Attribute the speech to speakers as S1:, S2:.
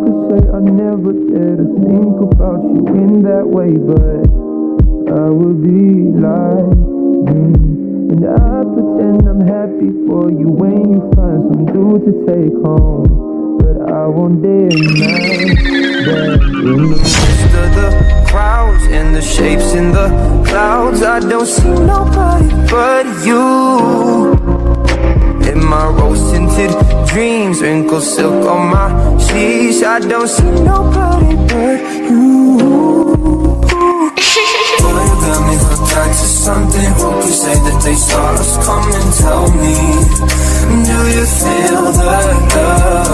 S1: could say I never dare to think about you in that way, but I would be lying. And I pretend I'm happy for you when you find some dude to take home, but I won't dare deny that. In the midst of the crowds and the shapes in the clouds, I don't see nobody but you. In my rose-tinted dreams, wrinkled silk on my sheets, I don't see nobody but you. Boy, you got me hooked onto something. Who could say that they saw us? Come and tell me, do you feel the love?